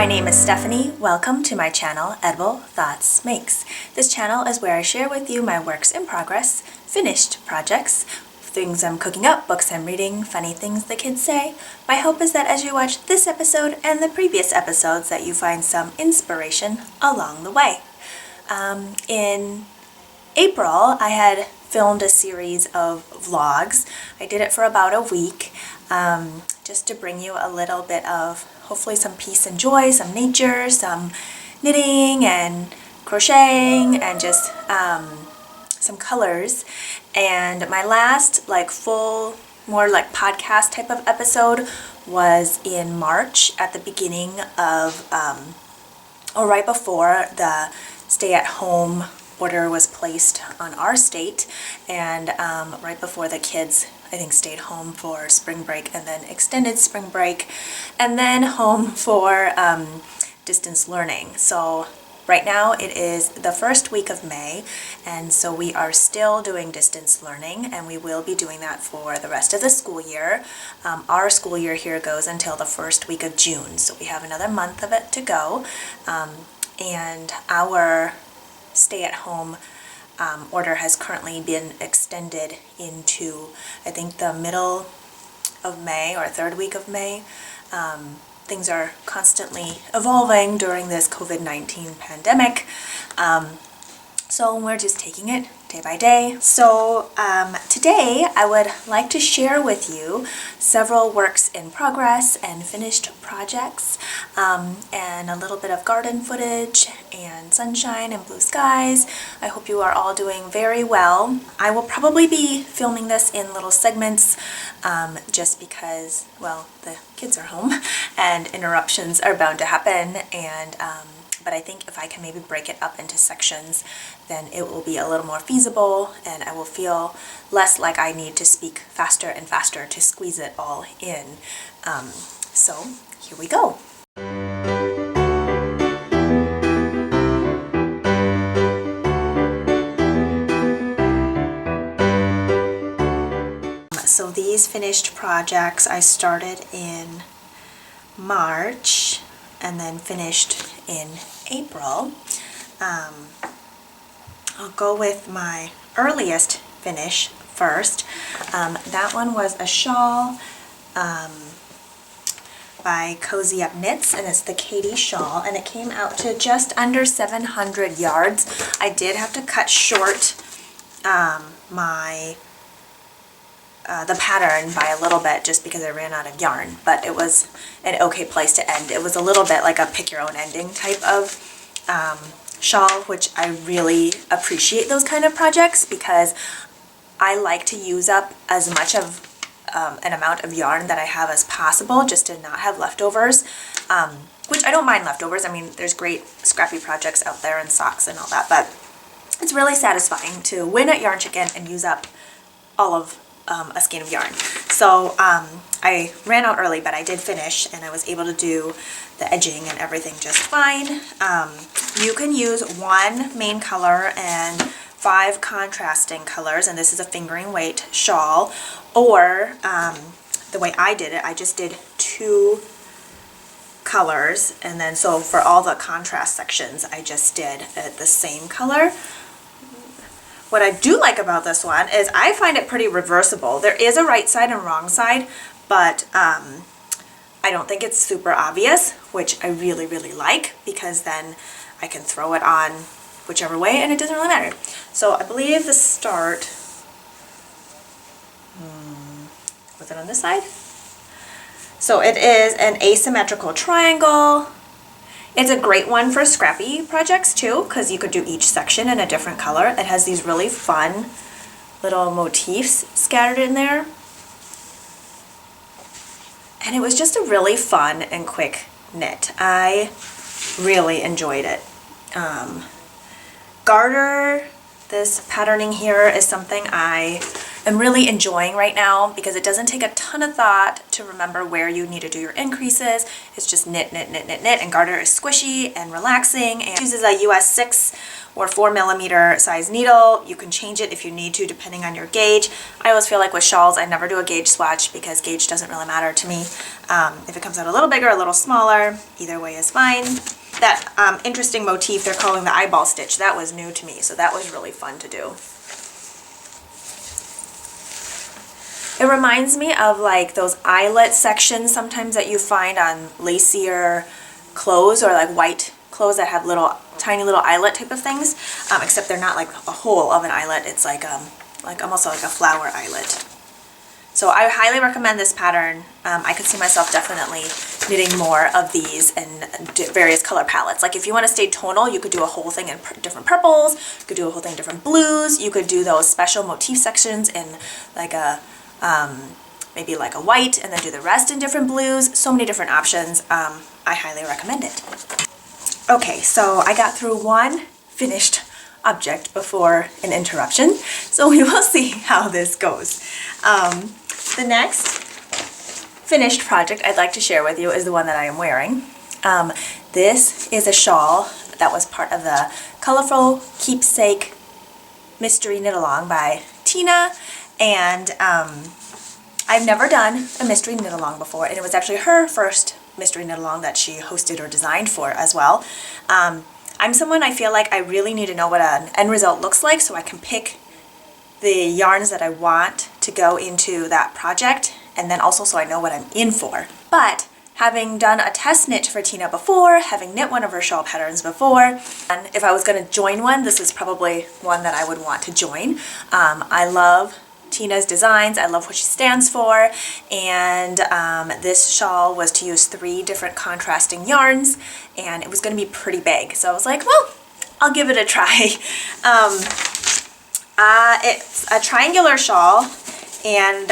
my name is Stephanie. Welcome to my channel, Edible Thoughts Makes. This channel is where I share with you my works in progress, finished projects, things I'm cooking up, books I'm reading, funny things the kids say. My hope is that as you watch this episode and the previous episodes that you find some inspiration along the way. In April, I had filmed a series of vlogs. I did it for about a week, just to bring you a little bit of hopefully some peace and joy, some nature, some knitting and crocheting, and just some colors. And my last full, more like podcast type of episode was in March, at the beginning of, or right before the stay-at-home order was placed on our state, and right before the kids, I think, stayed home for spring break and then extended spring break and then home for distance learning. So right now it is the first week of May, and so we are still doing distance learning, and we will be doing that for the rest of the school year. Our school year here goes until the first week of June, so we have another month of it to go, and our stay-at-home order has currently been extended into, I think, the middle of May or third week of May. Things are constantly evolving during this COVID-19 pandemic, so we're just taking it day by day. So today I would like to share with you several works in progress and finished projects, and a little bit of garden footage and sunshine and blue skies. I hope you are all doing very well. I will probably be filming this in little segments, just because, well, the kids are home and interruptions are bound to happen, and but I think if I can maybe break it up into sections, then it will be a little more feasible, and I will feel less like I need to speak faster and faster to squeeze it all in. So here we go. So these finished projects I started in March and then finished in April. I'll go with my earliest finish first. That one was a shawl by Cozy Up Knits, and it's the Katie shawl, and it came out to just under 700 yards. I did have to cut short the pattern by a little bit just because I ran out of yarn, but it was an okay place to end. It was a little bit like a pick your own ending type of shawl, which I really appreciate those kind of projects because I like to use up as much of an amount of yarn that I have as possible, just to not have leftovers, which I don't mind leftovers. I mean, there's great scrappy projects out there and socks and all that, but it's really satisfying to win at Yarn Chicken and use up all of a skein of yarn. So I ran out early, but I did finish, and I was able to do the edging and everything just fine. You can use one main color and 5 contrasting colors, and this is a fingering weight shawl, or the way I did it, I just did 2 colors, and then so for all the contrast sections I just did the same color. What I do like about this one is I find it pretty reversible. There is a right side and wrong side, but I don't think it's super obvious, which I really, really like, because then I can throw it on whichever way and it doesn't really matter. So I believe the start, was it on this side? So it is an asymmetrical triangle. It's a great one for scrappy projects too, because you could do each section in a different color. It has these really fun little motifs scattered in there. And it was just a really fun and quick knit. I really enjoyed it. Garter, this patterning here, is something I am really enjoying right now because it doesn't take a ton of thought to remember where you need to do your increases. It's just knit, knit, knit, knit, knit, and garter is squishy and relaxing, and it uses a US 6 or 4mm size needle. You can change it if you need to depending on your gauge. I always feel like with shawls I never do a gauge swatch because gauge doesn't really matter to me. If it comes out a little bigger, a little smaller, either way is fine. That interesting motif they're calling the eyeball stitch, that was new to me, so that was really fun to do. It reminds me of like those eyelet sections sometimes that you find on lacier clothes, or like white clothes that have little tiny little eyelet type of things, except they're not like a hole of an eyelet. It's like almost like a flower eyelet. So I highly recommend this pattern. I could see myself definitely knitting more of these in various color palettes. Like if you want to stay tonal, you could do a whole thing in different purples, you could do a whole thing in different blues, you could do those special motif sections in like a maybe like a white, and then do the rest in different blues. So many different options. I highly recommend it. Okay, so I got through one finished object before an interruption, so we will see how this goes. The next finished project I'd like to share with you is the one that I am wearing. This is a shawl that was part of the Colorful Keepsake Mystery Knit Along by Tina, and I've never done a mystery knit along before, and it was actually her first mystery knit along that she hosted or designed for as well. I'm someone, I feel like I really need to know what an end result looks like so I can pick the yarns that I want to go into that project, and then also so I know what I'm in for. But having done a test knit for Tina before, having knit one of her shawl patterns before, and if I was going to join one, this is probably one that I would want to join. I love Tina's designs, I love what she stands for, and this shawl was to use 3 different contrasting yarns, and it was going to be pretty big. So I was like, well, I'll give it a try. It's a triangular shawl, and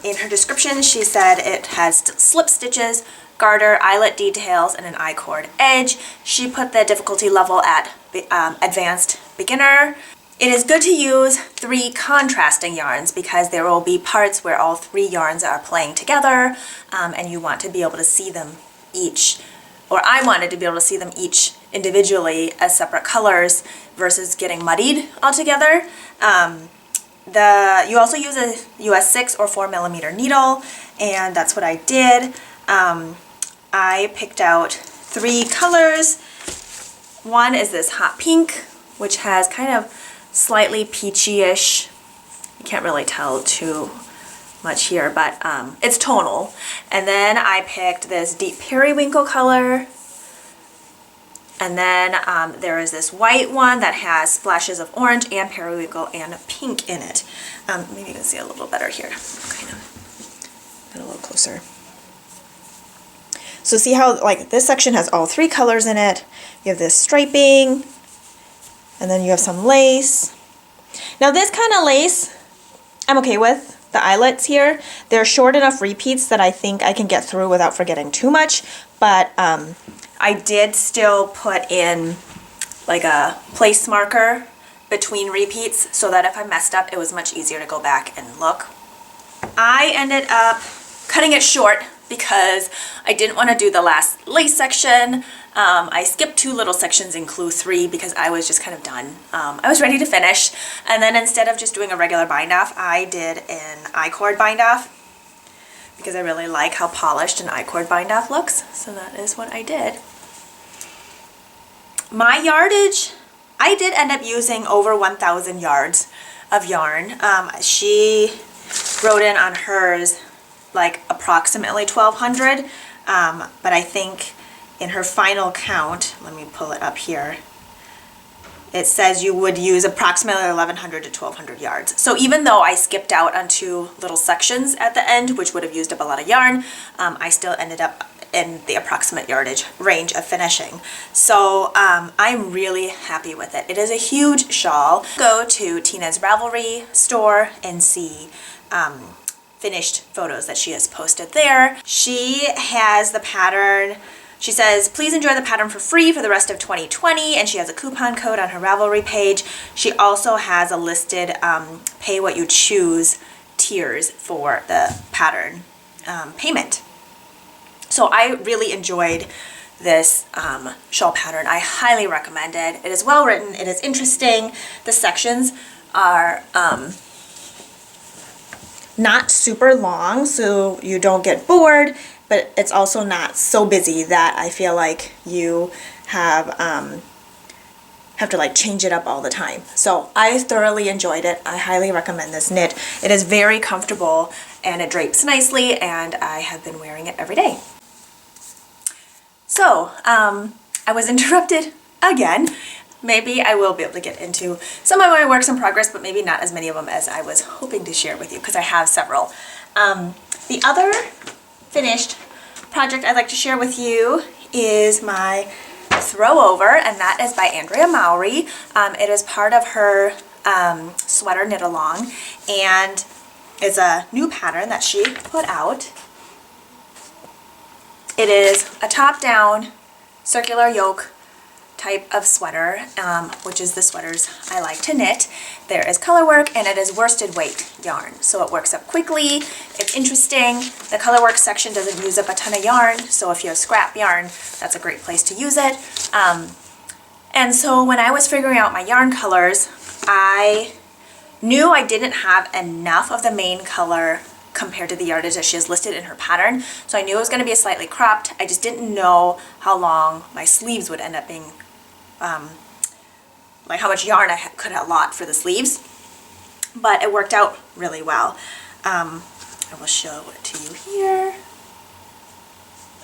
in her description she said it has slip stitches, garter, eyelet details, and an I-cord edge. She put the difficulty level at advanced beginner. It is good to use 3 contrasting yarns because there will be parts where all 3 yarns are playing together, and you want to be able to see them each, or I wanted to be able to see them each individually as separate colors versus getting muddied all together. You also use a US 6 or 4mm needle, and that's what I did. I picked out 3 colors. One is this hot pink, which has kind of slightly peachy-ish, you can't really tell too much here, but it's tonal. And then I picked this deep periwinkle color, and then there is this white one that has splashes of orange and periwinkle and pink in it. Maybe you can see a little better here, kind of get a little closer. So see how like this section has all 3 colors in it. You have this striping, and then you have some lace. Now this kind of lace I'm okay with. The eyelets here, they're short enough repeats that I think I can get through without forgetting too much, but I did still put in like a place marker between repeats so that if I messed up it was much easier to go back and look. I ended up cutting it short because I didn't want to do the last lace section. I skipped 2 little sections in clue 3 because I was just kind of done. I was ready to finish, and then instead of just doing a regular bind off, I did an I-cord bind off because I really like how polished an I-cord bind off looks, so that is what I did. My yardage, I did end up using over 1,000 yards of yarn. She wrote in on hers like approximately 1,200, but I think in her final count, let me pull it up here, it says you would use approximately 1,100 to 1,200 yards. So even though I skipped out on 2 little sections at the end, which would have used up a lot of yarn, I still ended up in the approximate yardage range of finishing. So I'm really happy with it. It is a huge shawl. Go to Tina's Ravelry store and see finished photos that she has posted there. She has the pattern, she says, please enjoy the pattern for free for the rest of 2020, and she has a coupon code on her Ravelry page. She also has a listed pay what you choose tiers for the pattern payment. So I really enjoyed this shawl pattern. I highly recommend it. It is well written, it is interesting. The sections are not super long, so you don't get bored, but it's also not so busy that I feel like you have to like change it up all the time. So I thoroughly enjoyed it. I highly recommend this knit. It is very comfortable and it drapes nicely, and I have been wearing it every day. So I was interrupted again. Maybe I will be able to get into some of my works in progress, but maybe not as many of them as I was hoping to share with you, because I have several. The other finished project I'd like to share with you is my throw over, and that is by Andrea Maori. It is part of her sweater knit along, and it's a new pattern that she put out. It is a top-down circular yoke type of sweater, which is the sweaters I like to knit. There is color work, and it is worsted weight yarn, so it works up quickly. It's interesting. The color work section doesn't use up a ton of yarn, so if you have scrap yarn, that's a great place to use it. And so when I was figuring out my yarn colors, I knew I didn't have enough of the main color compared to the yardage that she has listed in her pattern, so I knew it was going to be a slightly cropped. I just didn't know how long my sleeves would end up being, like how much yarn I could allot for the sleeves, but it worked out really well. I will show it to you here.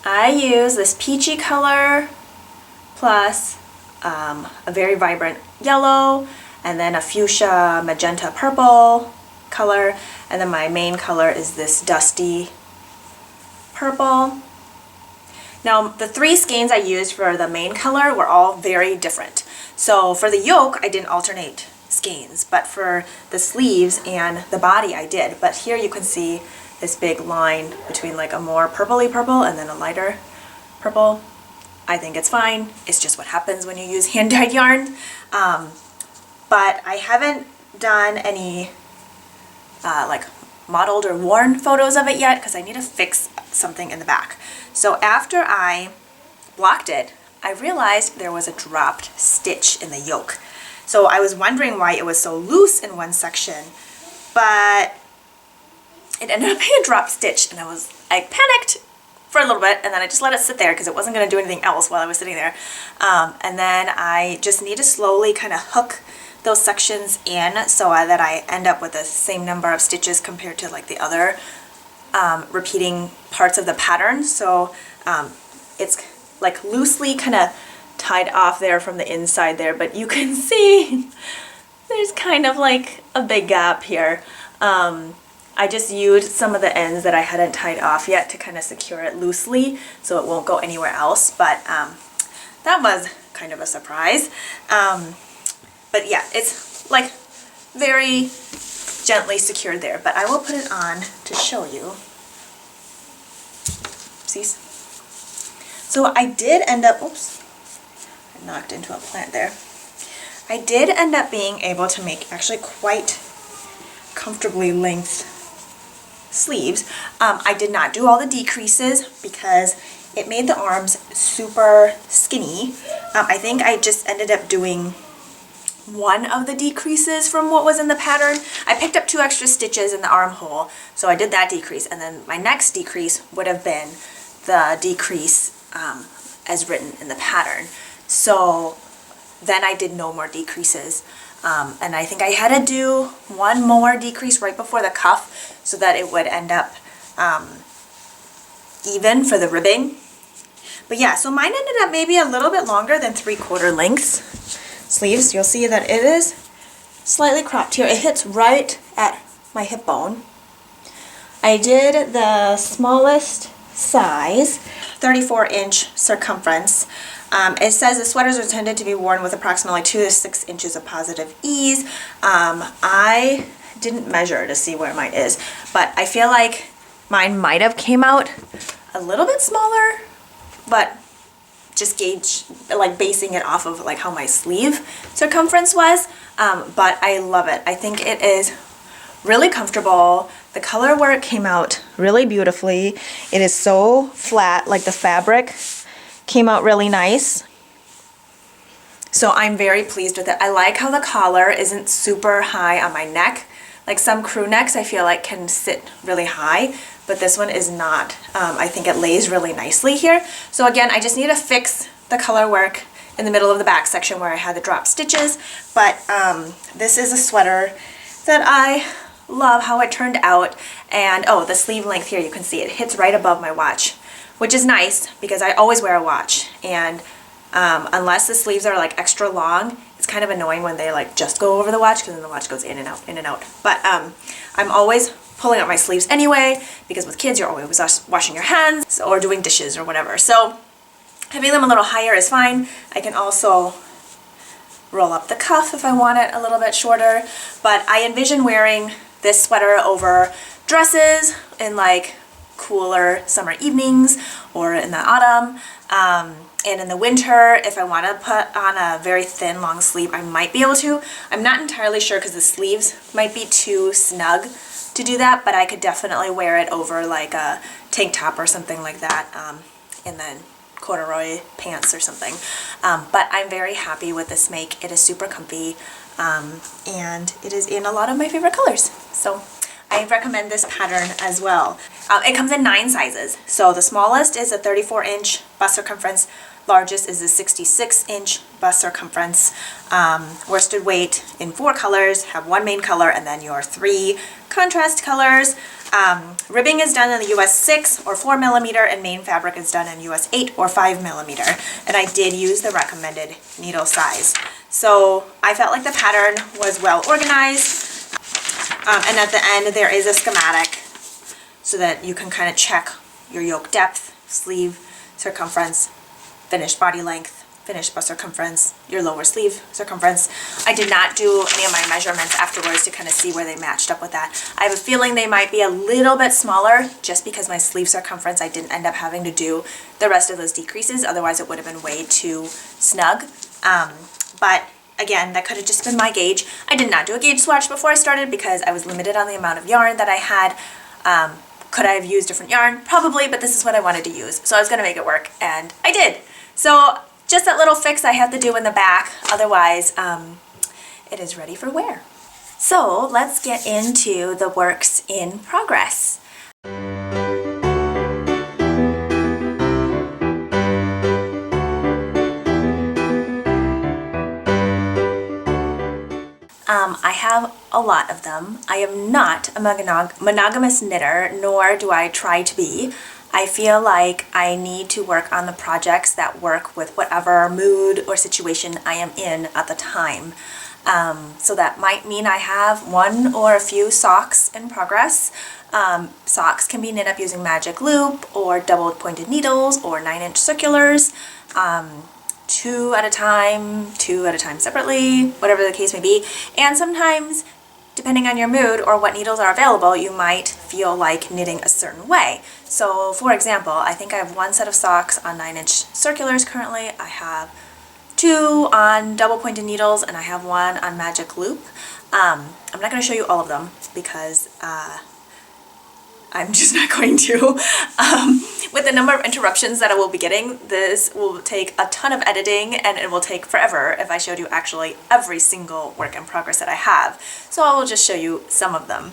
I use this peachy color plus a very vibrant yellow, and then a fuchsia magenta purple color, and then my main color is this dusty purple. Now the 3 skeins I used for the main color were all very different. So for the yoke I didn't alternate skeins, but for the sleeves and the body I did. But here you can see this big line between like a more purpley purple and then a lighter purple. I think it's fine. It's just what happens when you use hand-dyed yarn. But I haven't done any like modeled or worn photos of it yet, because I need to fix something in the back. So after I blocked it, I realized there was a dropped stitch in the yoke. So I was wondering why it was so loose in one section, but it ended up being a drop stitch, and I panicked for a little bit, and then I just let it sit there because it wasn't going to do anything else while I was sitting there. And then I just need to slowly kind of hook those sections in so that I end up with the same number of stitches compared to like the other repeating parts of the pattern. So it's like loosely kind of tied off there from the inside there, but you can see there's kind of like a big gap here. I just used some of the ends that I hadn't tied off yet to kind of secure it loosely so it won't go anywhere else, but that was kind of a surprise. But yeah, it's like very gently secured there, but I will put it on to show you. Oopsies. So I did end up, oops, I knocked into a plant there. I did end up being able to make actually quite comfortably length sleeves. I did not do all the decreases because it made the arms super skinny. I think I just ended up doing one of the decreases from what was in the pattern. I picked up 2 extra stitches in the armhole, so I did that decrease, and then my next decrease would have been the decrease as written in the pattern. So then I did no more decreases, and I think I had to do one more decrease right before the cuff so that it would end up even for the ribbing. But yeah, so mine ended up maybe a little bit longer than 3/4 lengths sleeves. You'll see that it is slightly cropped here. It hits right at my hip bone. I did the smallest size, 34-inch circumference. It says the sweaters are intended to be worn with approximately 2 to 6 inches of positive ease. I didn't measure to see where mine is, but I feel like mine might have came out a little bit smaller, but just like basing it off of like how my sleeve circumference was. But I love it. I think it is really comfortable. The color work came out really beautifully. It is so flat, like the fabric came out really nice. So I'm very pleased with it. I like how the collar isn't super high on my neck. Like some crew necks I feel like can sit really high, but this one is not. I think it lays really nicely here. So again, I just need to fix the color work in the middle of the back section where I had the drop stitches. But this is a sweater that I love how it turned out. And oh, the sleeve length here, you can see it hits right above my watch, which is nice because I always wear a watch. And unless the sleeves are like extra long, it's kind of annoying when they like just go over the watch because then the watch goes in and out, in and out. But I'm always pulling up my sleeves anyway because with kids you're always washing your hands or doing dishes or whatever. So having them a little higher is fine. I can also roll up the cuff if I want it a little bit shorter. But I envision wearing this sweater over dresses in like cooler summer evenings or in the autumn. And in the winter, if I want to put on a very thin long sleeve, I might be able to. I'm not entirely sure because the sleeves might be too snug to do that, but I could definitely wear it over like a tank top or something like that, and then corduroy pants or something. But I'm very happy with this make. It is super comfy, and it is in a lot of my favorite colors. So I recommend this pattern as well. It comes in 9 sizes. So the smallest is a 34-inch bust circumference. Largest is a 66-inch bust circumference. Worsted weight in 4 colors, have 1 main color, and then your 3 contrast colors. Ribbing is done in the US 6 or 4 millimeter, and main fabric is done in US 8 or 5 millimeter. And I did use the recommended needle size. So I felt like the pattern was well organized. And at the end there is a schematic so that you can kind of check your yoke depth, sleeve circumference, finished body length, finished bust circumference, your lower sleeve circumference. I did not do any of my measurements afterwards to kind of see where they matched up with that. I have a feeling they might be a little bit smaller just because my sleeve circumference, I didn't end up having to do the rest of those decreases. Otherwise it would have been way too snug. But again, that could have just been my gauge. I did not do a gauge swatch before I started because I was limited on the amount of yarn that I had. Could I have used different yarn? Probably, but this is what I wanted to use. So I was gonna make it work, and I did. So just that little fix I have to do in the back, otherwise it is ready for wear. So let's get into the works in progress. I have a lot of them. I am not a monogamous knitter, nor do I try to be. I feel like I need to work on the projects that work with whatever mood or situation I am in at the time. So that might mean I have 1 or a few socks in progress. Socks can be knit up using magic loop or double pointed needles or 9-inch circulars. 2 at a time separately, whatever the case may be. And sometimes, depending on your mood or what needles are available, you might feel like knitting a certain way. So for example, I think I have 1 set of socks on 9-inch circulars currently. I have 2 on double pointed needles, and I have 1 on magic loop. I'm not going to show you all of them because I'm just not going to. With the number of interruptions that I will be getting, this will take a ton of editing, and it will take forever if I showed you actually every single work in progress that I have. So I will just show you some of them.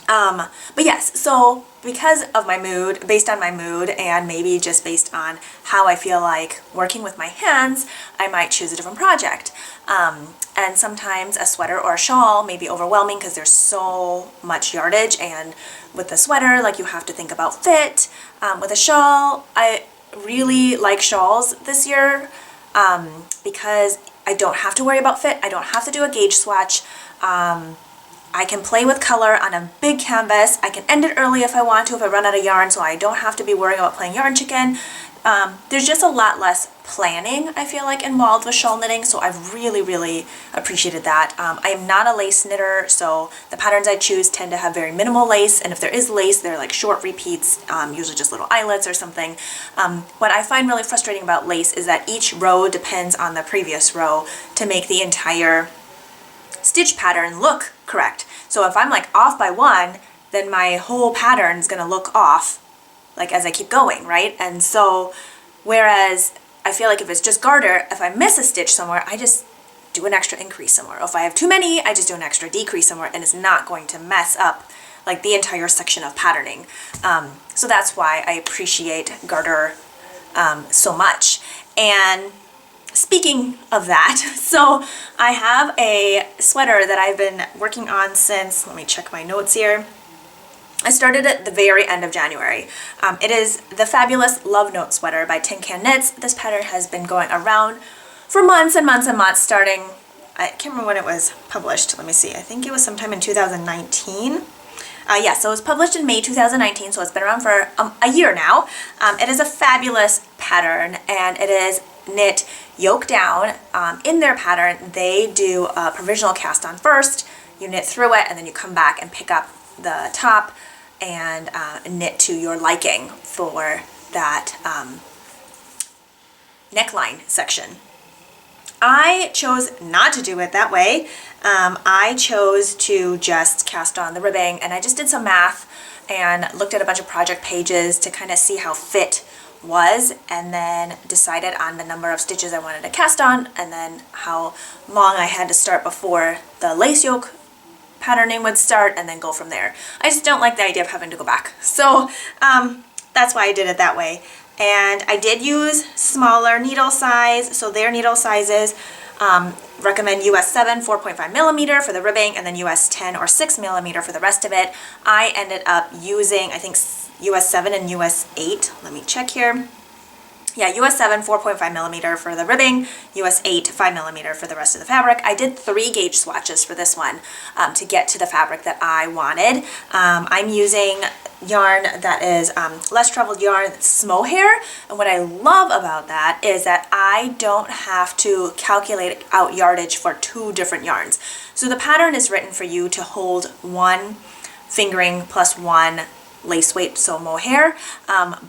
But yes, so because of my mood, based on my mood, and maybe just based on how I feel like working with my hands, I might choose a different project. And sometimes a sweater or a shawl may be overwhelming because there's so much yardage, and with the sweater, like, you have to think about fit. With a shawl, I really like shawls this year because I don't have to worry about fit. I don't have to do a gauge swatch. I can play with color on a big canvas. I can end it early if I want to, if I run out of yarn, so I don't have to be worrying about playing yarn chicken. There's just a lot less planning, I feel like, involved with shawl knitting, so I've really, really appreciated that. I am not a lace knitter, so the patterns I choose tend to have very minimal lace, and if there is lace, they're like short repeats, usually just little eyelets or something. What I find really frustrating about lace is that each row depends on the previous row to make the entire stitch pattern look correct. So if I'm like off by 1, then my whole pattern is going to look off like as I keep going, right? And so Whereas I feel like if it's just garter, if I miss a stitch somewhere, I just do an extra increase somewhere. Or if I have too many, I just do an extra decrease somewhere, and it's not going to mess up like the entire section of patterning. So that's why I appreciate garter so much. And speaking of that, so I have a sweater that I've been working on since, let me check my notes here. I started at the very end of January. It is the fabulous Love Note sweater by Tin Can Knits. This pattern has been going around for months and months and months, starting, I can't remember when it was published. Let me see. I think it was sometime in 2019. Yeah, so it was published in May 2019, so it's been around for a year now. It is a fabulous pattern, and it is knit yoke down. In their pattern, they do a provisional cast on first. You knit through it, and then you come back and pick up the top and knit to your liking for that neckline section. I chose not to do it that way. I chose to just cast on the ribbing, and I just did some math and looked at a bunch of project pages to kind of see how fit was, and then decided on the number of stitches I wanted to cast on, and then how long I had to start before the lace yoke patterning would start, and then go from there. I just don't like the idea of having to go back. So that's why I did it that way. And I did use smaller needle size, so their needle sizes recommend US 7 4.5 millimeter for the ribbing, and then US 10 or 6 millimeter for the rest of it. I ended up using, I think, US 7 and US 8. Let me check here. Yeah, US 7 4.5 millimeter for the ribbing, US 8 5 millimeter for the rest of the fabric. I did 3 gauge swatches for this one to get to the fabric that I wanted. I'm using yarn that is less traveled yarn, that's mohair, and what I love about that is that I don't have to calculate out yardage for 2 different yarns. So the pattern is written for you to hold 1 fingering plus 1 lace weight, so mohair,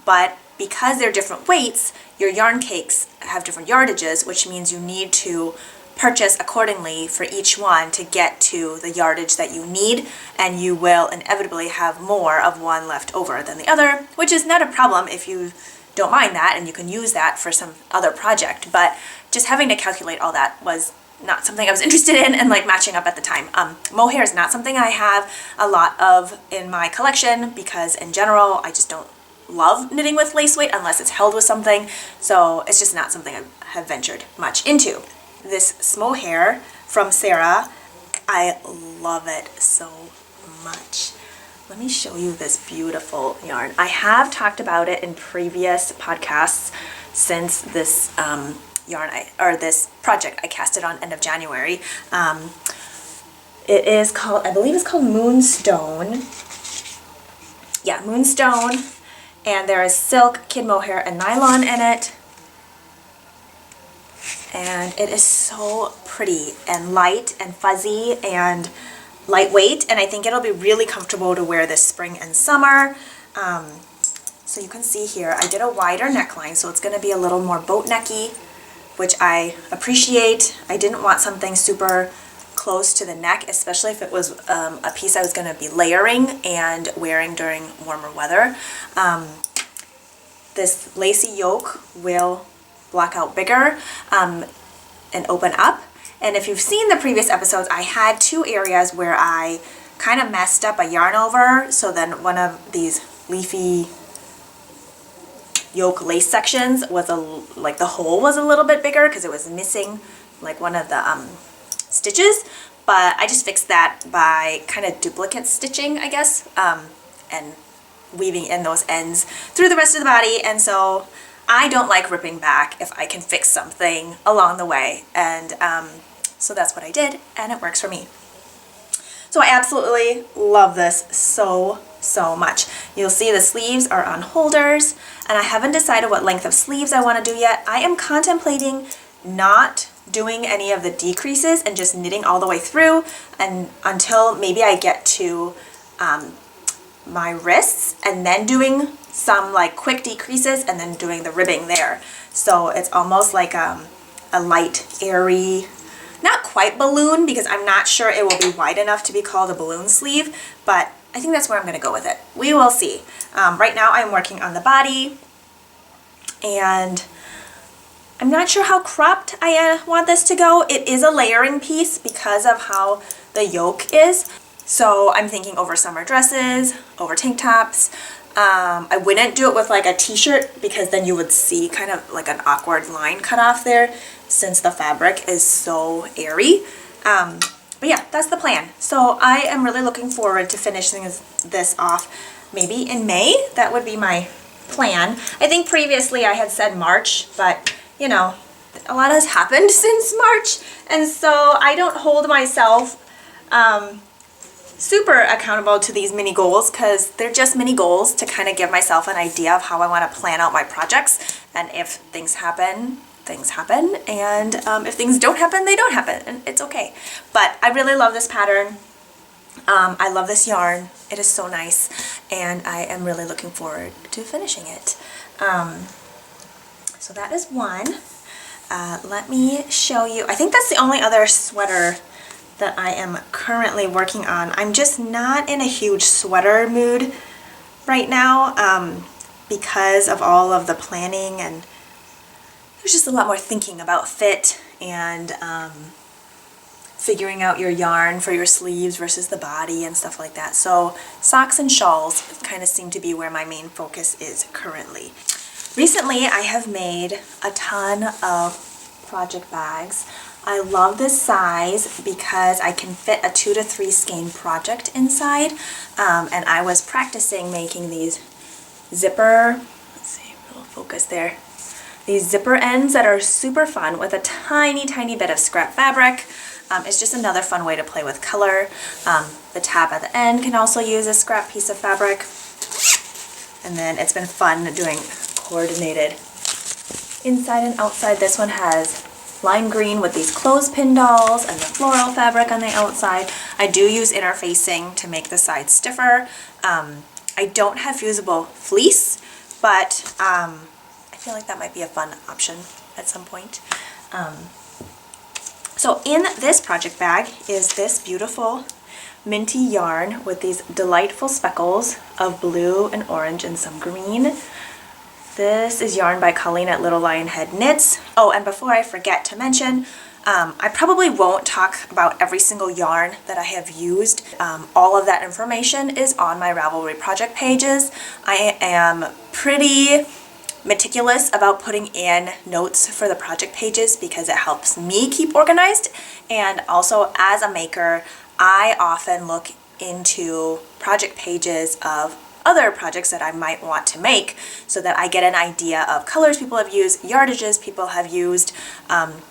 but because they're different weights, your yarn cakes have different yardages, which means you need to purchase accordingly for each one to get to the yardage that you need, and you will inevitably have more of one left over than the other, which is not a problem if you don't mind that and you can use that for some other project. But just having to calculate all that was not something I was interested in and like matching up at the time. Mohair is not something I have a lot of in my collection because in general I just don't love knitting with lace weight unless it's held with something, so it's just not something I have ventured much into. This mohair from Sarah, I love it so much. Let me show you this beautiful yarn. I have talked about it in previous podcasts since this this project I cast it on end of January. It is called, I believe it's called Moonstone. Yeah, Moonstone. And there is silk, kid mohair, and nylon in it. And it is so pretty and light and fuzzy and lightweight. And I think it'll be really comfortable to wear this spring and summer. So you can see here, I did a wider neckline, so it's going to be a little more boat necky, which I appreciate. I didn't want something super close to the neck, especially if it was a piece I was going to be layering and wearing during warmer weather. This lacy yoke will block out bigger and open up. And if you've seen the previous episodes, I had 2 areas where I kind of messed up a yarn over, so then one of these leafy yoke lace sections was like the hole was a little bit bigger because it was missing like one of the stitches, but I just fixed that by kind of duplicate stitching, I guess, and weaving in those ends through the rest of the body. And so I don't like ripping back if I can fix something along the way, and so that's what I did, and it works for me. So I absolutely love this so much. You'll see the sleeves are on holders, and I haven't decided what length of sleeves I want to do yet. I am contemplating not doing any of the decreases and just knitting all the way through and until maybe I get to my wrists, and then doing some like quick decreases and then doing the ribbing there. So it's almost like a light, airy, not quite balloon, because I'm not sure it will be wide enough to be called a balloon sleeve, but I think that's where I'm going to go with it. We will see. Right now I'm working on the body, and I'm not sure how cropped I want this to go. It is a layering piece because of how the yoke is. So I'm thinking over summer dresses, over tank tops. I wouldn't do it with like a t-shirt because then you would see kind of like an awkward line cut off there since the fabric is so airy. But yeah, that's the plan. So I am really looking forward to finishing this off maybe in May. That would be my plan. I think previously I had said March, but you know, a lot has happened since March, and so I don't hold myself super accountable to these mini goals because they're just mini goals to kind of give myself an idea of how I want to plan out my projects. And if things happen, things happen, and if things don't happen, they don't happen, and it's okay. But I really love this pattern. I love this yarn. It is so nice, and I am really looking forward to finishing it. So that is one. Let me show you. I think that's the only other sweater that I am currently working on. I'm just not in a huge sweater mood right now because of all of the planning, and there's just a lot more thinking about fit and figuring out your yarn for your sleeves versus the body and stuff like that. So socks and shawls kind of seem to be where my main focus is currently. Recently, I have made a ton of project bags. I love this size because I can fit a 2 to 3 skein project inside, and I was practicing making these zipper, let's see, a little focus there, these zipper ends that are super fun with a tiny bit of scrap fabric. It's just another fun way to play with color. The tab at the end can also use a scrap piece of fabric, and then it's been fun doing coordinated inside and outside. This one has lime green with these clothespin dolls and the floral fabric on the outside. I do use interfacing to make the sides stiffer. I don't have fusible fleece, but I feel like that might be a fun option at some point. So in this project bag is this beautiful minty yarn with these delightful speckles of blue and orange and some green. This is yarn by Colleen at Little Lion Head Knits. Oh, and before I forget to mention, I probably won't talk about every single yarn that I have used. All of that information is on my Ravelry project pages. I am pretty meticulous about putting in notes for the project pages because it helps me keep organized. And also, as a maker, I often look into project pages of other projects that I might want to make so that I get an idea of colors people have used, yardages people have used,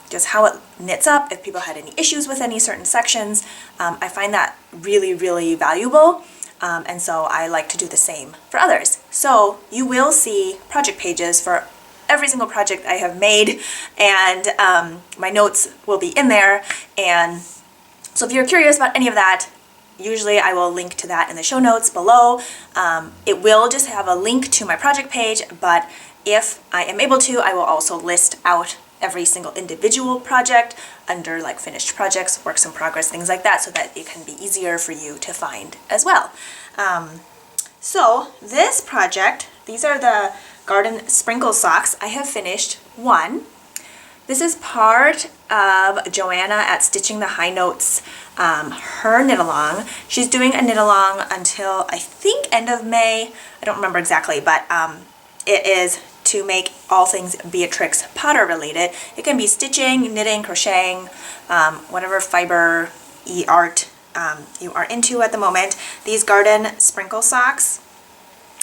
just how it knits up, if people had any issues with any certain sections. I find that really valuable, and so I like to do the same for others. So you will see project pages for every single project I have made, and my notes will be in there. And so if you're curious about any of that, usually I will link to that in the show notes below. It will just have a link to my project page, but if I am able to, I will also list out every single individual project under like finished projects, works in progress, things like that, so that it can be easier for you to find as well. So this project, these are the garden sprinkle socks. I have finished one. This is part of Joanna at Stitching the High Notes, her knit along. She's doing a knit along until I think end of May. I don't remember exactly, but it is to make all things Beatrix Potter related. It can be stitching, knitting, crocheting, whatever fiber art you are into at the moment. These garden sprinkle socks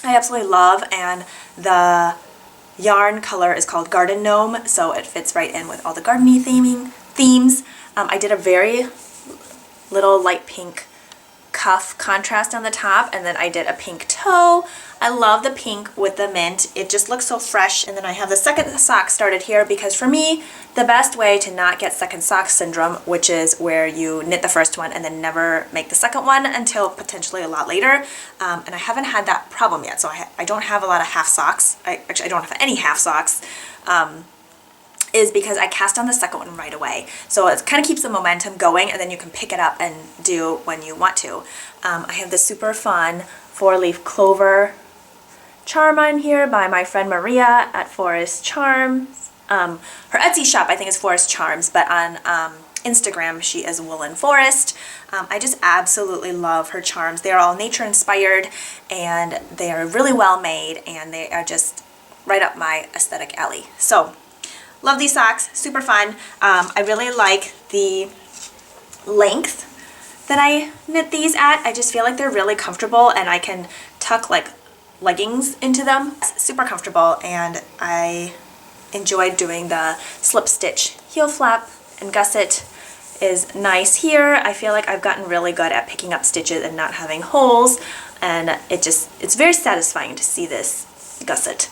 I absolutely love, and the yarn color is called Garden Gnome, so it fits right in with all the garden-y themes. I did a very little light pink cuff contrast on the top, and then I did a pink toe. I love the pink with the mint. It just looks so fresh. And then I have the second sock started here because for me, the best way to not get second sock syndrome, which is where you knit the first one and then never make the second one until potentially a lot later, and I haven't had that problem yet, so I don't have a lot of half socks. Actually, I don't have any half socks. Is because I cast on the second one right away. So it kind of keeps the momentum going, and then you can pick it up and do when you want to. I have the super fun 4-leaf clover charm on here by my friend Maria at Forest Charms. Her Etsy shop I think is Forest Charms, but on Instagram she is Woolen Forest. I just absolutely love her charms. They are all nature inspired and they are really well made and they are just right up my aesthetic alley. So love these socks, super fun. I really like the length that I knit these at. I just feel like they're really comfortable and I can tuck like leggings into them. It's super comfortable and I enjoyed doing the slip stitch heel flap and gusset is nice here. I feel like I've gotten really good at picking up stitches and not having holes, and it's very satisfying to see this gusset.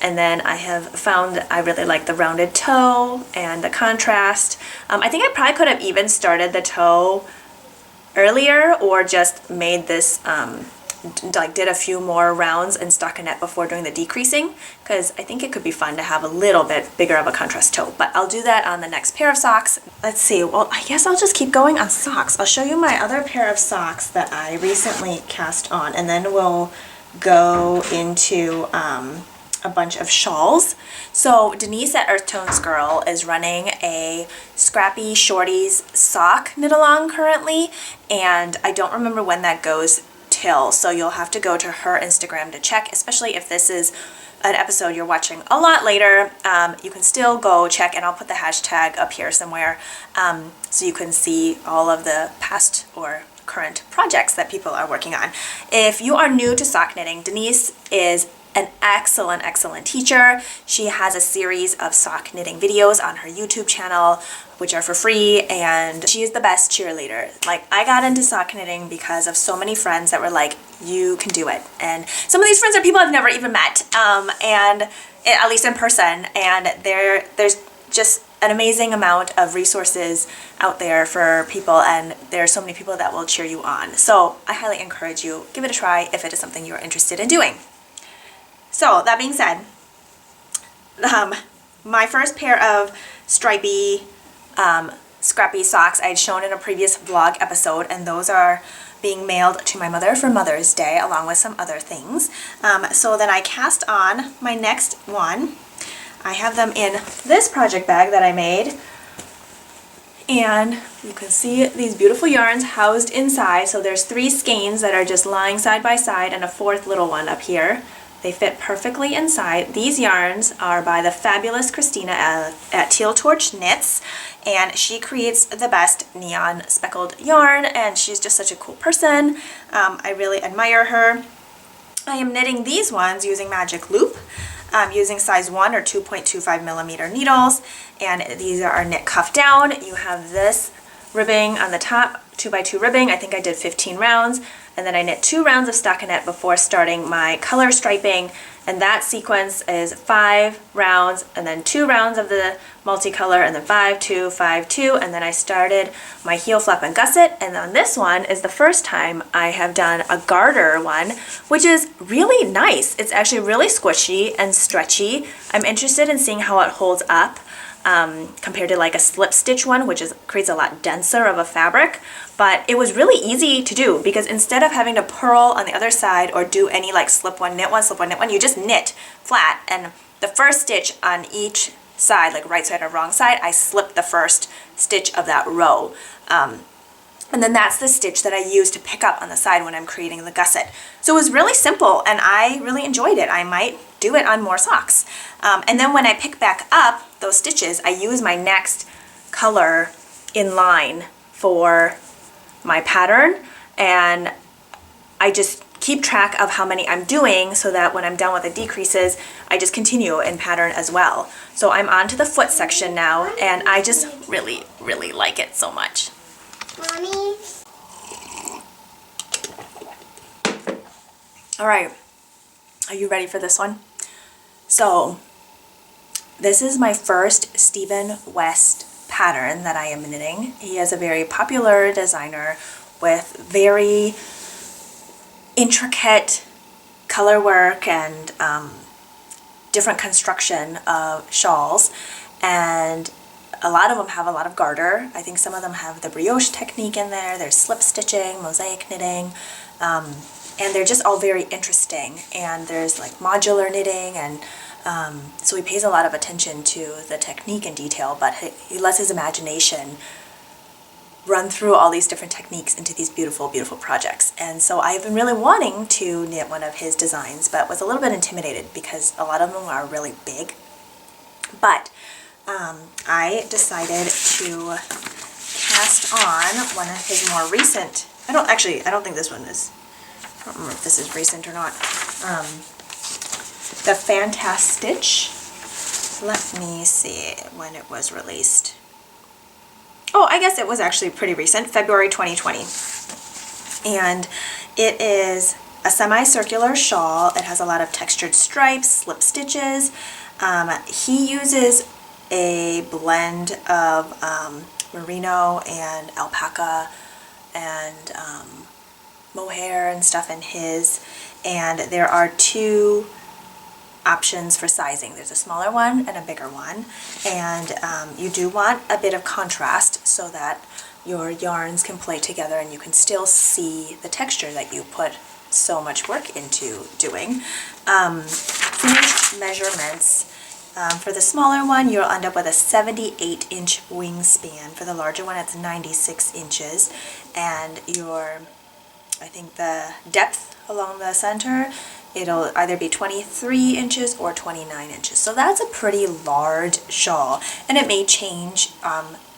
And then I have found I really like the rounded toe and the contrast. I think I probably could have even started the toe earlier or just made this like did a few more rounds in stockinette before doing the decreasing, because I think it could be fun to have a little bit bigger of a contrast toe, but I'll do that on the next pair of socks. Let's see, well I guess I'll just keep going on socks. I'll show you my other pair of socks that I recently cast on and then we'll go into a bunch of shawls. So Denise at Earth Tones Girl is running a Scrappy Shorties sock knit along currently, and I don't remember when that goes till, so you'll have to go to her Instagram to check, especially if this is an episode you're watching a lot later. You can still go check, and I'll put the hashtag up here somewhere so you can see all of the past or current projects that people are working on. If you are new to sock knitting, Denise is an excellent teacher. She has a series of sock knitting videos on her YouTube channel, which are for free, and she is the best cheerleader. Like, I got into sock knitting because of so many friends that were like, you can do it. And some of these friends are people I've never even met, and at least in person, and there's just an amazing amount of resources out there for people, and there are so many people that will cheer you on. So I highly encourage you, give it a try if it is something you're interested in doing. So that being said, my first pair of stripy, scrappy socks I had shown in a previous vlog episode, and those are being mailed to my mother for Mother's Day along with some other things. So then I cast on my next one. I have them in this project bag that I made, and you can see these beautiful yarns housed inside. So there's 3 skeins that are just lying side by side and a 4th little one up here. They fit perfectly inside. These yarns are by the fabulous Christina at Teal Torch Knits, and she creates the best neon speckled yarn, and she's just such a cool person. I really admire her. I am knitting these ones using Magic Loop, using size 1 or 2.25 millimeter needles, and these are knit cuff down. You have this ribbing on the top, 2x2 ribbing. I think I did 15 rounds, and then I knit 2 rounds of stockinette before starting my color striping, and that sequence is 5 rounds and then 2 rounds of the multicolor, and then 5, 2, 5, 2, and then I started my heel flap and gusset. And then this one is the first time I have done a garter one, which is really nice. It's actually really squishy and stretchy. I'm interested in seeing how it holds up compared to like a slip stitch one, which creates a lot denser of a fabric. But it was really easy to do because instead of having to purl on the other side or do any like slip one, knit one, slip one, knit one, you just knit flat, and the first stitch on each side, like right side or wrong side, I slipped the first stitch of that row. And then that's the stitch that I use to pick up on the side when I'm creating the gusset. So it was really simple and I really enjoyed it. I might do it on more socks. And then when I pick back up those stitches, I use my next color in line for my pattern, and I just keep track of how many I'm doing so that when I'm done with the decreases, I just continue in pattern as well. So I'm on to the foot section now, and I just really like it so much. Mommy? All right, are you ready for this one? So this is my first Stephen West pattern that I am knitting. He is a very popular designer with very intricate color work and different construction of shawls, and a lot of them have a lot of garter. I think some of them have the brioche technique in there. There's slip stitching, mosaic knitting. and they're just all very interesting. And there's like modular knitting, and so he pays a lot of attention to the technique and detail, but he lets his imagination run through all these different techniques into these beautiful, beautiful projects. And so I've been really wanting to knit one of his designs, but was a little bit intimidated because a lot of them are really big. But I decided to cast on one of his more recent, I don't think this one is, I don't remember if this is recent or not, the Fantastic. Let me see when it was released. Oh, I guess it was actually pretty recent, February 2020. And it is a semicircular shawl. It has a lot of textured stripes, slip stitches. He uses a blend of merino and alpaca and mohair and stuff in his. And there are two options for sizing. There's a smaller one and a bigger one, and you do want a bit of contrast so that your yarns can play together and you can still see the texture that you put so much work into doing. Finished measurements. For the smaller one, you'll end up with a 78-inch wingspan. For the larger one, it's 96 inches, and I think the depth along the center, it'll either be 23 inches or 29 inches. So that's a pretty large shawl, and it may change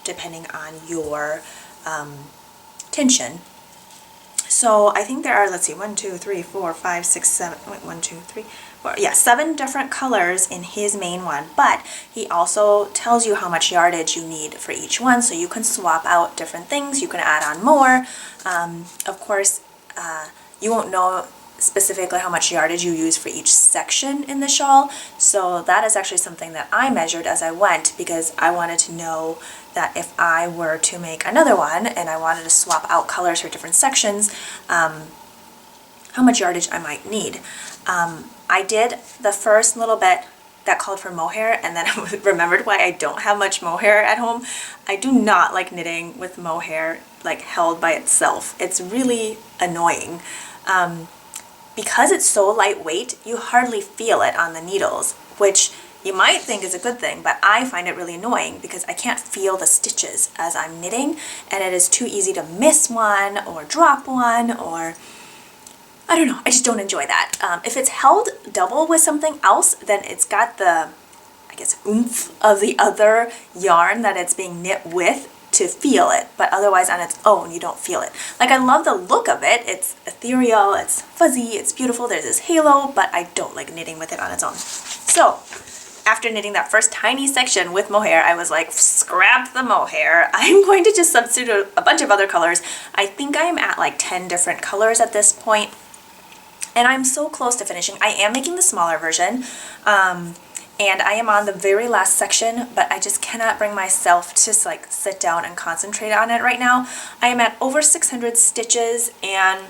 depending on your tension. So I think there are, let's see, 1, 2, 3, 4, 5, 6, 7, wait, 1, 2, 3, 4, yeah, 7 different colors in his main one, but he also tells you how much yardage you need for each one, so you can swap out different things, you can add on more. Of course, you won't know specifically how much yardage you use for each section in the shawl, so that is actually something that I measured as I went, because I wanted to know that if I were to make another one and I wanted to swap out colors for different sections, how much yardage I might need. I did the first little bit that called for mohair, and then I remembered why I don't have much mohair at home. I do not like knitting with mohair like held by itself. It's really annoying. Because it's so lightweight, you hardly feel it on the needles, which you might think is a good thing, but I find it really annoying because I can't feel the stitches as I'm knitting, and it is too easy to miss one or drop one, or I don't know, I just don't enjoy that. If it's held double with something else, then it's got the, I guess, oomph of the other yarn that it's being knit with to feel it, but otherwise on its own you don't feel it. Like, I love the look of it, it's ethereal, it's fuzzy, it's beautiful, there's this halo, but I don't like knitting with it on its own. So after knitting that first tiny section with mohair, I was like, scrap the mohair, I'm going to just substitute a bunch of other colors. I think I'm at like 10 different colors at this point, and I'm so close to finishing. I am making the smaller version, and I am on the very last section, but I just cannot bring myself to like sit down and concentrate on it right now. I am at over 600 stitches, and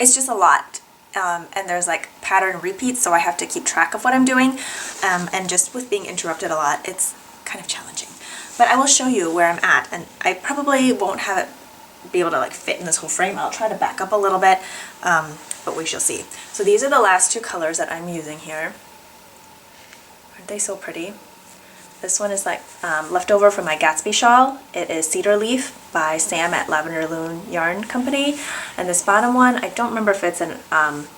it's just a lot. And there's like pattern repeats, so I have to keep track of what I'm doing. And just with being interrupted a lot, it's kind of challenging. But I will show you where I'm at, and I probably won't have it be able to like fit in this whole frame. I'll try to back up a little bit, but we shall see. So these are the last two colors that I'm using here. Aren't they so pretty? This one is like leftover from my Gatsby shawl. It is Cedar Leaf by Sam at Lavender Loon Yarn Company. And this bottom one, I don't remember if it's an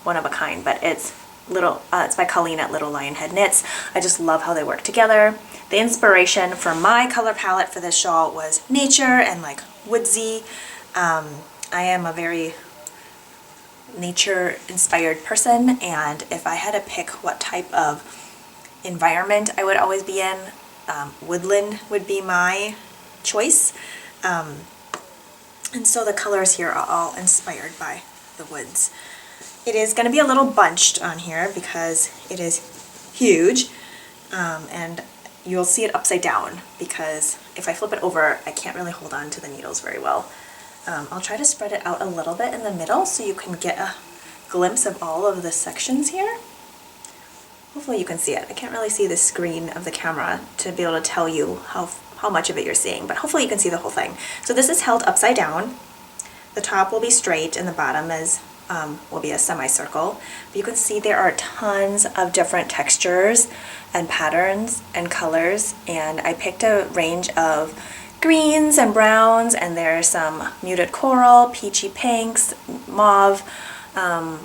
one of a kind, but it's it's by Colleen at Little Lionhead Knits. I just love how they work together. The inspiration for my color palette for this shawl was nature and like woodsy. I am a very nature inspired person, and if I had to pick what type of environment I would always be in, woodland would be my choice. And so the colors here are all inspired by the woods. It is going to be a little bunched on here because it is huge, and you'll see it upside down because if I flip it over, I can't really hold on to the needles very well. I'll try to spread it out a little bit in the middle so you can get a glimpse of all of the sections here. Hopefully you can see it. I can't really see the screen of the camera to be able to tell you how much of it you're seeing, but hopefully you can see the whole thing. So this is held upside down. The top will be straight and the bottom is will be a semicircle. But you can see there are tons of different textures and patterns and colors, and I picked a range of greens and browns, and there's some muted coral, peachy pinks, mauve,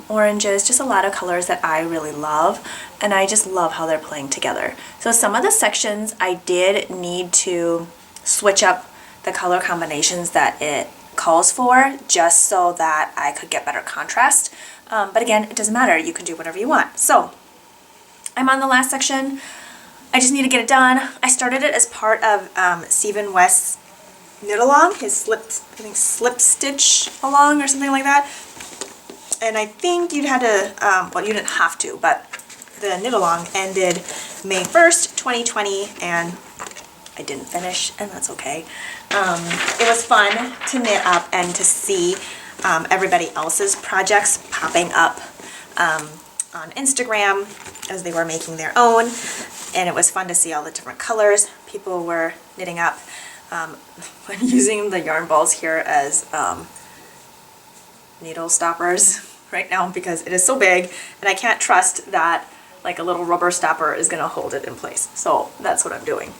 oranges, just a lot of colors that I really love, and I just love how they're playing together. So some of the sections I did need to switch up the color combinations that it calls for, just so that I could get better contrast. But again, it doesn't matter, you can do whatever you want. So I'm on the last section. I just need to get it done. I started it as part of Stephen West's knit along, his slip stitch along or something like that. And I think you'd had to, well, you didn't have to, but the knit along ended May 1st, 2020, and I didn't finish, and that's okay. It was fun to knit up and to see everybody else's projects popping up on Instagram as they were making their own, and it was fun to see all the different colors people were knitting up. I'm using the yarn balls here as needle stoppers right now because it is so big, and I can't trust that like a little rubber stopper is going to hold it in place. So that's what I'm doing.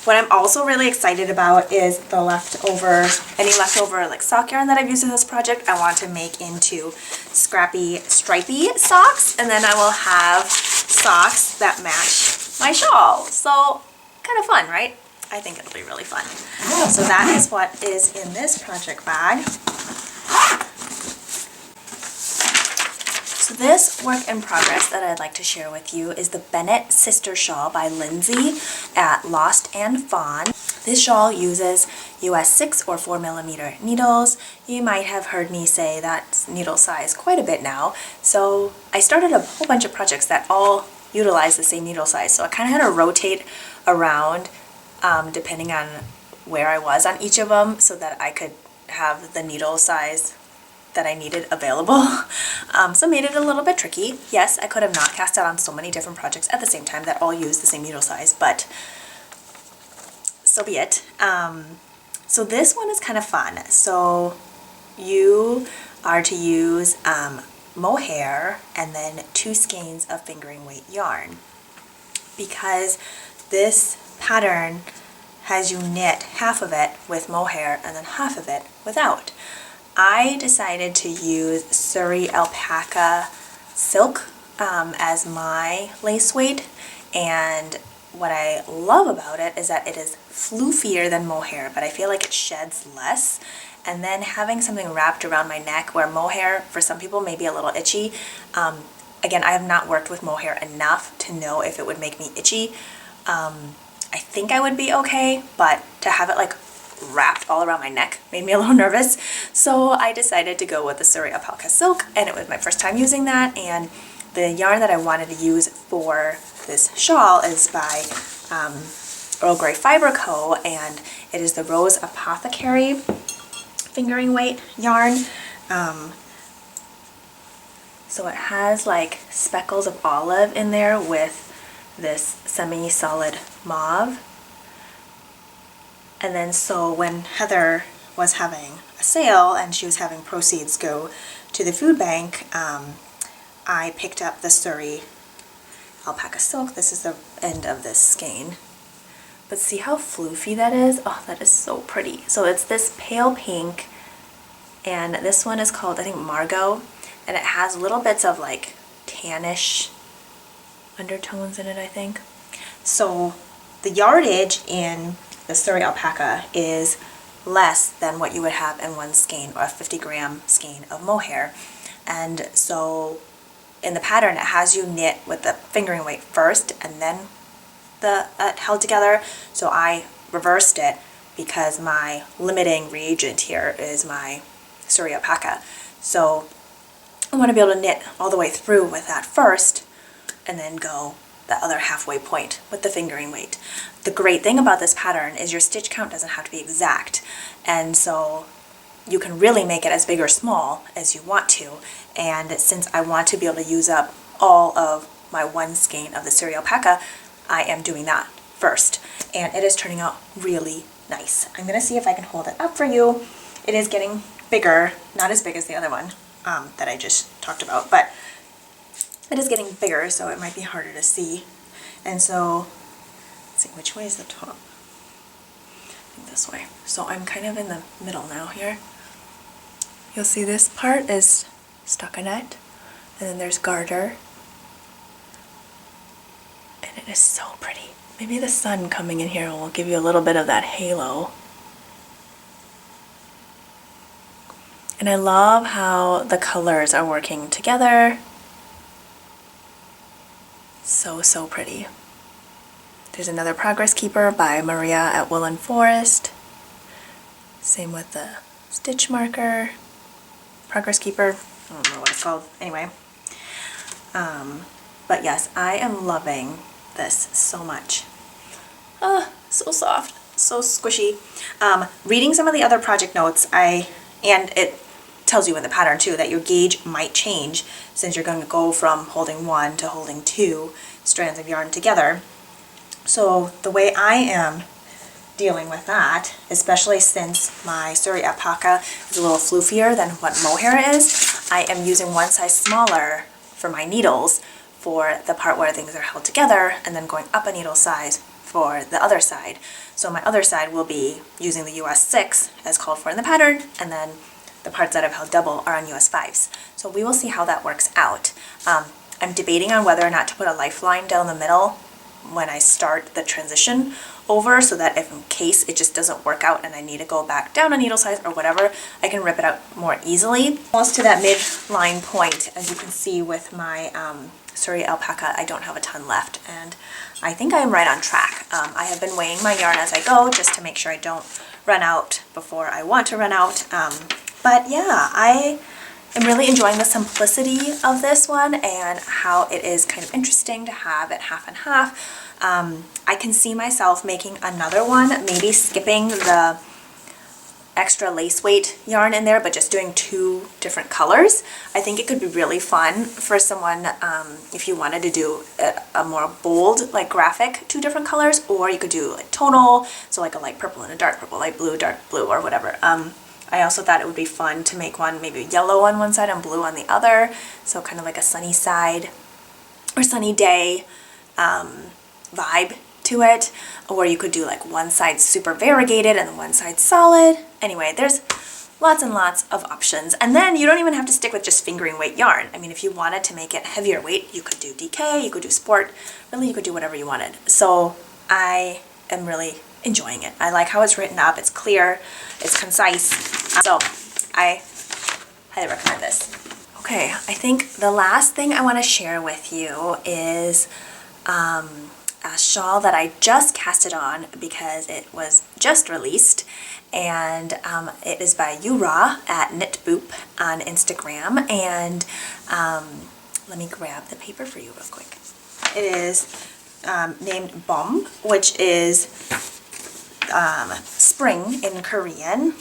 What I'm also really excited about is the any leftover like sock yarn that I've used in this project. I want to make into scrappy, stripy socks, and then I will have socks that match my shawl. So kind of fun, right? I think it'll be really fun. So that is what is in this project bag. So this work in progress that I'd like to share with you is the Bennett Sister Shawl by Lindsay at Lost and Fawn. This shawl uses US 6 or 4mm needles. You might have heard me say that needle size quite a bit now. So I started a whole bunch of projects that all utilize the same needle size. So I kind of had to rotate around depending on where I was on each of them so that I could have the needle size that I needed available. So made it a little bit tricky. Yes, I could have not cast out on so many different projects at the same time that all use the same needle size, but so be it. So this one is kind of fun. So you are to use mohair and then 2 skeins of fingering weight yarn, because this pattern has you knit half of it with mohair and then half of it without. I decided to use Surrey alpaca silk as my lace weight, and what I love about it is that it is floofier than mohair, but I feel like it sheds less. And then having something wrapped around my neck, where mohair for some people may be a little itchy. Again, I have not worked with mohair enough to know if it would make me itchy. I think I would be okay, but to have it like wrapped all around my neck made me a little nervous. So I decided to go with the Surrey alpaca silk, and it was my first time using that. And the yarn that I wanted to use for this shawl is by Earl Grey Fiber Co., and it is the Rose Apothecary fingering weight yarn. So it has like speckles of olive in there with this semi-solid mauve. And then so when Heather was having a sale and she was having proceeds go to the food bank, I picked up the Surrey alpaca silk. This is the end of this skein. But see how floofy that is? Oh, that is so pretty. So it's this pale pink, and this one is called, I think, Margot, and it has little bits of like tannish undertones in it, I think. So the yardage in the Surrey alpaca is less than what you would have in one skein, or a 50-gram skein of mohair. And so in the pattern, it has you knit with the fingering weight first and then the held together. So I reversed it because my limiting reagent here is my Surrey alpaca. So I want to be able to knit all the way through with that first and then go the other halfway point with the fingering weight. The great thing about this pattern is your stitch count doesn't have to be exact, and so you can really make it as big or small as you want to. And since I want to be able to use up all of my one skein of the Surrey alpaca, I am doing that first, and it is turning out really nice. I'm gonna see if I can hold it up for you. It is getting bigger, not as big as the other one that I just talked about, but it is getting bigger, so it might be harder to see. And so, let's see, which way is the top? I think this way. So I'm kind of in the middle now here. You'll see this part is stockinette, and then there's garter. And it is so pretty. Maybe the sun coming in here will give you a little bit of that halo. And I love how the colors are working together. So, so pretty. There's another Progress Keeper by Maria at Woolen Forest. Same with the stitch marker. Progress Keeper, I don't know what it's called, anyway. But yes, I am loving this so much. So soft, so squishy. Reading some of the other project notes, and it tells you in the pattern too that your gauge might change since you're going to go from holding 1 to holding 2 strands of yarn together. So the way I am dealing with that, especially since my Surrey alpaca is a little floofier than what mohair is, I am using one size smaller for my needles for the part where things are held together, and then going up a needle size for the other side. So my other side will be using the US 6 as called for in the pattern, and then the parts that I've held double are on US 5s. So we will see how that works out. I'm debating on whether or not to put a lifeline down the middle when I start the transition over, so that if in case it just doesn't work out and I need to go back down a needle size or whatever, I can rip it out more easily. Almost to that midline point, as you can see with my Surrey alpaca, I don't have a ton left, and I think I'm right on track. I have been weighing my yarn as I go just to make sure I don't run out before I want to run out. But yeah, I am really enjoying the simplicity of this one and how it is kind of interesting to have it half and half. I can see myself making another one, maybe skipping the extra lace weight yarn in there, but just doing 2 different colors. I think it could be really fun for someone if you wanted to do a more bold, like graphic 2 different colors, or you could do like tonal, so like a light purple and a dark purple, light blue, dark blue, or whatever. I also thought it would be fun to make one maybe yellow on one side and blue on the other, so kind of like a sunny side or sunny day vibe to it, or you could do like one side super variegated and then one side solid. Anyway, there's lots and lots of options, and then you don't even have to stick with just fingering weight yarn. I mean, if you wanted to make it heavier weight, you could do DK, you could do sport, really you could do whatever you wanted. So I am really enjoying it. I like how it's written up, it's clear, it's concise, so I highly recommend this. Okay, I think the last thing I want to share with you is a shawl that I just casted on because it was just released, and it is by Yura at Knitboop on Instagram, and let me grab the paper for you real quick. It is named Bom, which is spring in Korean.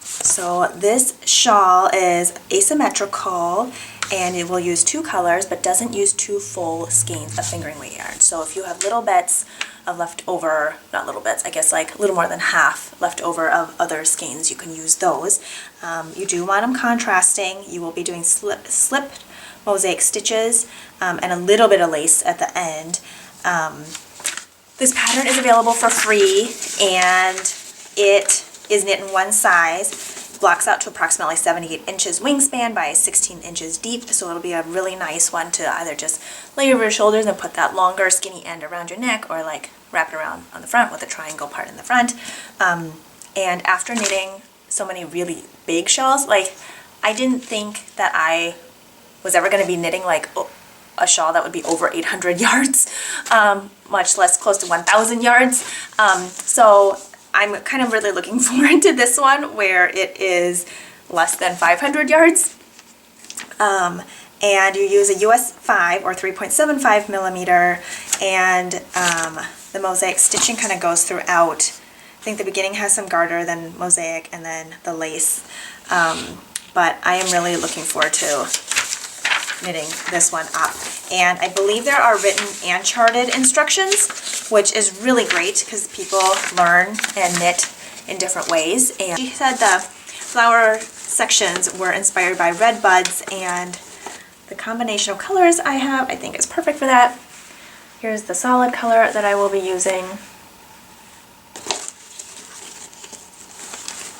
So this shawl is asymmetrical, and it will use 2 colors but doesn't use 2 full skeins of fingering weight yarn. So if you have little bits of leftover, not little bits, I guess like a little more than half left over of other skeins, you can use those. You do want them contrasting. You will be doing slipped mosaic stitches and a little bit of lace at the end. This pattern is available for free, and it is knit in one size. Blocks out to approximately 78 inches wingspan by 16 inches deep, so it'll be a really nice one to either just lay over your shoulders and put that longer skinny end around your neck, or like wrap it around on the front with a triangle part in the front. And after knitting so many really big shawls, like I didn't think that I was ever going to be knitting like a shawl that would be over 800 yards, much less close to 1,000 yards. So I'm kind of really looking forward to this one where it is less than 500 yards. And you use a US 5 or 3.75 millimeter, and the mosaic stitching kind of goes throughout. I think the beginning has some garter, then mosaic, and then the lace. But I am really looking forward to knitting this one up, and I believe there are written and charted instructions, which is really great because people learn and knit in different ways. And she said the flower sections were inspired by red buds, and the combination of colors I have I think is perfect for that. Here's the solid color that I will be using.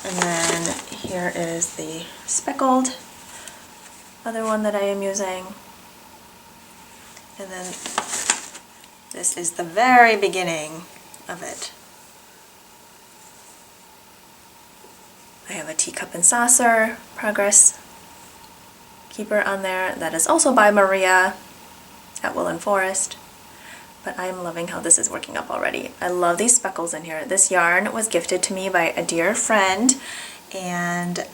And then here is the speckled other one that I am using. And then this is the very beginning of it. I have a teacup and saucer progress keeper on there that is also by Maria at Woollen Forest. But I'm loving how this is working up already. I love these speckles in here. This yarn was gifted to me by a dear friend, and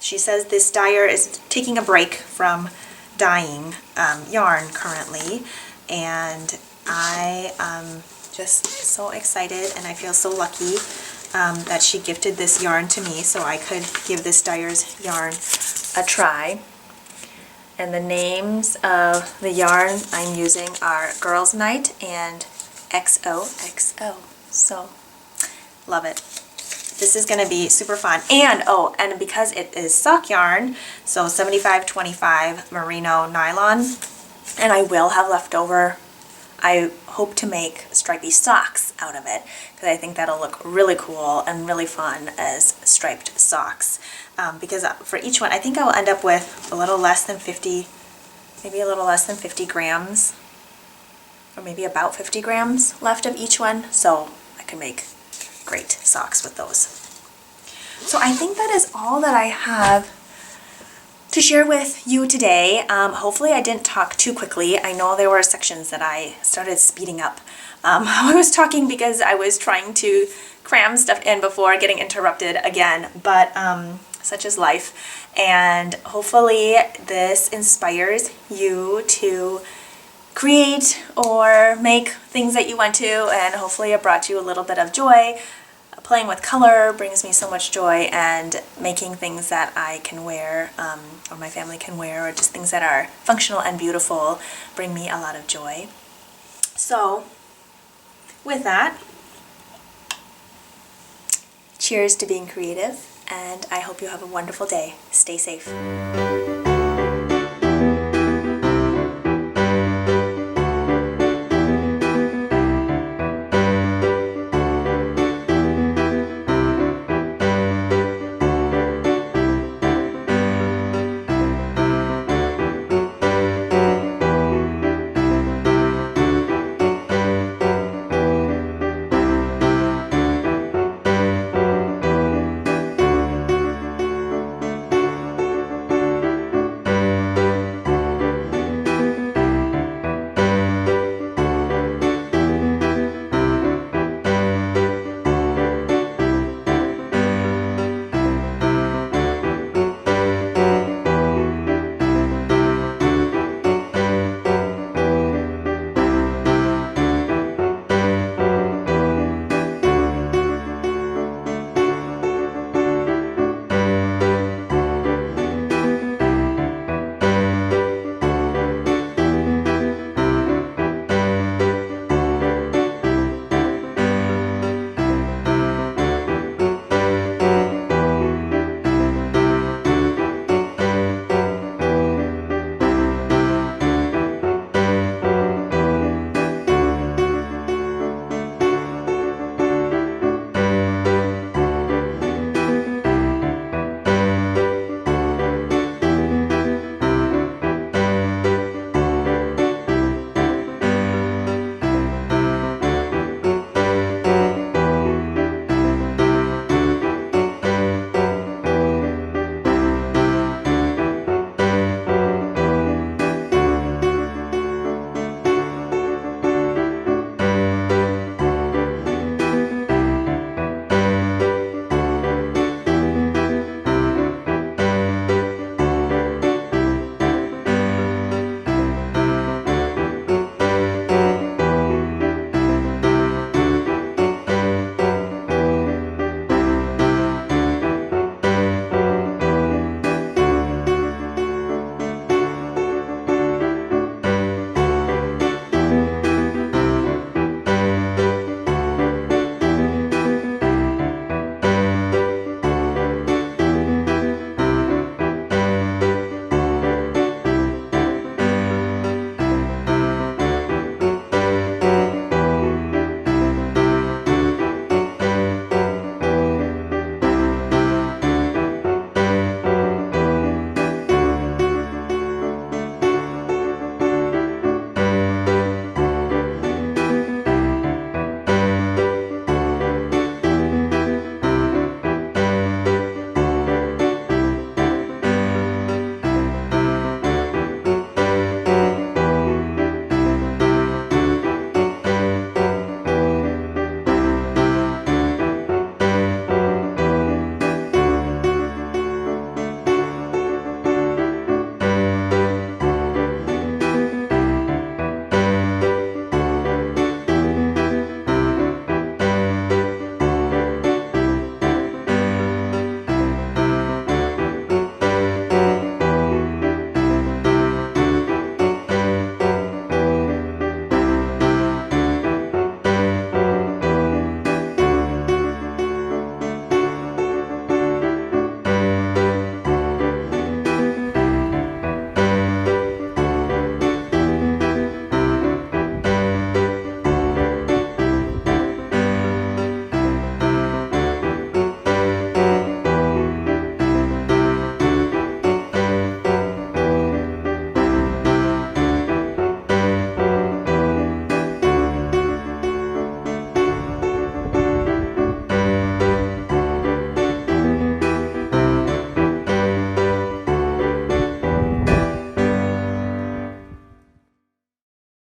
she says this dyer is taking a break from dyeing yarn currently, and I am just so excited, and I feel so lucky that she gifted this yarn to me so I could give this dyer's yarn a try. And the names of the yarn I'm using are Girls Night and XOXO. So, love it. This is going to be super fun. And, oh, and because it is sock yarn, so 75/25 merino nylon, and I will have leftover, I hope to make stripy socks out of it, because I think that'll look really cool and really fun as striped socks. Because for each one, I think I will end up with a little less than 50, maybe a little less than 50 grams, or maybe about 50 grams left of each one, so I can make great socks with those. So I think that is all that I have to share with you today. Hopefully I didn't talk too quickly. I know there were sections that I started speeding up. I was talking because I was trying to cram stuff in before getting interrupted again, but such is life. And hopefully this inspires you to create or make things that you want to, and hopefully it brought you a little bit of joy. Playing with color brings me so much joy, and making things that I can wear or my family can wear, or just things that are functional and beautiful, bring me a lot of joy. So with that, cheers to being creative, and I hope you have a wonderful day. Stay safe.